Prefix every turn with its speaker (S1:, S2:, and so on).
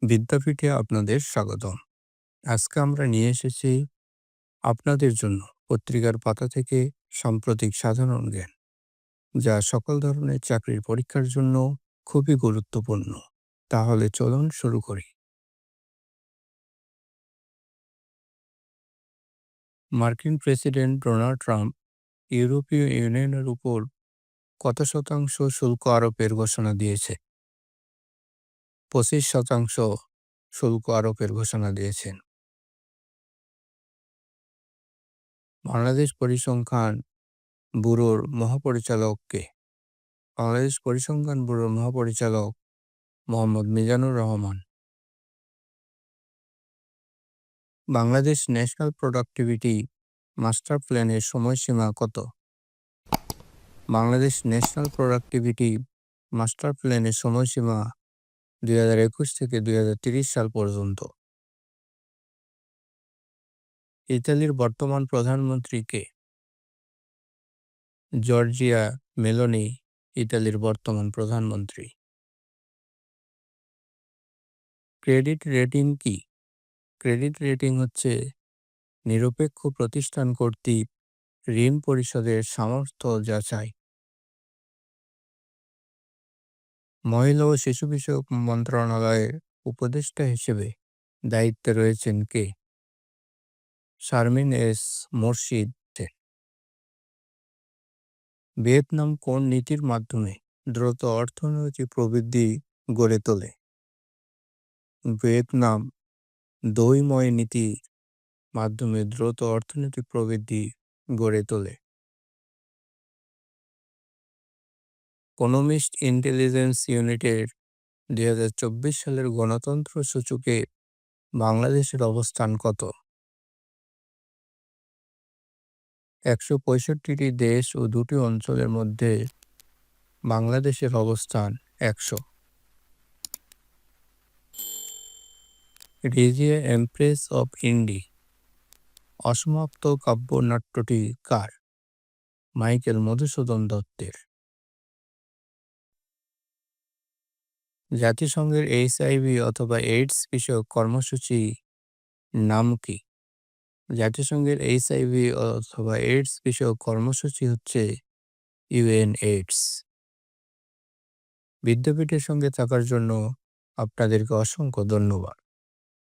S1: বিদ্যাপীঠে আপনাদের স্বাগতম। আজকে আমরা নিয়ে এসেছি আপনাদের জন্য পত্রিকার পাতা থেকে সাম্প্রতিক সাধারণ জ্ঞান, যা সকল ধরনের চাকরির পরীক্ষার জন্য খুবই গুরুত্বপূর্ণ। তাহলে চলুন শুরু করি। মার্কিন প্রেসিডেন্ট ডোনাল্ড ট্রাম্প ইউরোপীয় ইউনিয়নের উপর কত শতাংশ শুল্ক আরোপের ঘোষণা দিয়েছে? 25% শুল্ক আরোপের ঘোষণা দিয়েছেন। বাংলাদেশ পরিসংখ্যান ব্যুরোর মহাপরিচালককে বাংলাদেশ পরিসংখ্যান ব্যুরোর মহাপরিচালক Mohammad Mizanur Rahman. Bangladesh national productivity master প্ল্যানের সময়সীমা কত? বাংলাদেশ ন্যাশনাল প্রোডাক্টিভিটি মাস্টার প্ল্যানের সময়সীমা 2021 থেকে 2030 সাল পর্যন্ত। ইতালির বর্তমান প্রধানমন্ত্রী কে? জর্জিয়া মেলোনি ইতালির বর্তমান প্রধানমন্ত্রী। ক্রেডিট রেটিং কি? ক্রেডিট রেটিং হচ্ছে নিরপেক্ষ প্রতিষ্ঠান কর্তৃক ঋণ পরিশোধের সামর্থ্য যাচাই। মহিলা ও শিশু বিষয়ক মন্ত্রণালয়ের উপদেষ্টা হিসেবে দায়িত্বে রয়েছেন কে? শারমিন এস মোরশিদ। ভিয়েতনাম কোন নীতির মাধ্যমে দ্রুত অর্থনৈতিক প্রবৃদ্ধি গড়ে তোলে? ভিয়েতনাম দইময় নীতির মাধ্যমে দ্রুত অর্থনৈতিক প্রবৃদ্ধি গড়ে তোলে। ইকোনমিস্ট ইন্টেলিজেন্স ইউনিটের 2024 সালের গণতন্ত্র সূচকে বাংলাদেশের অবস্থান কত? 165টি দেশ ও 2টি অঞ্চলের মধ্যে বাংলাদেশের অবস্থান 100। রিজিয়া এমপ্রেস অব ইন্ডি অসমাপ্ত কাব্যনাট্যটি কার? মাইকেল মধুসূদন দত্তের। জাতিসংঘের এইচআইভি অথবা এইডস বিষয়ক কর্মসূচি নাম কি? জাতিসংঘের এইচআইভি অথবা এইডস বিষয়ক কর্মসূচি হচ্ছে ইউএন এইডস। বিদ্যাপীঠের সঙ্গে থাকার জন্য আপনাদেরকে অসংখ্য ধন্যবাদ।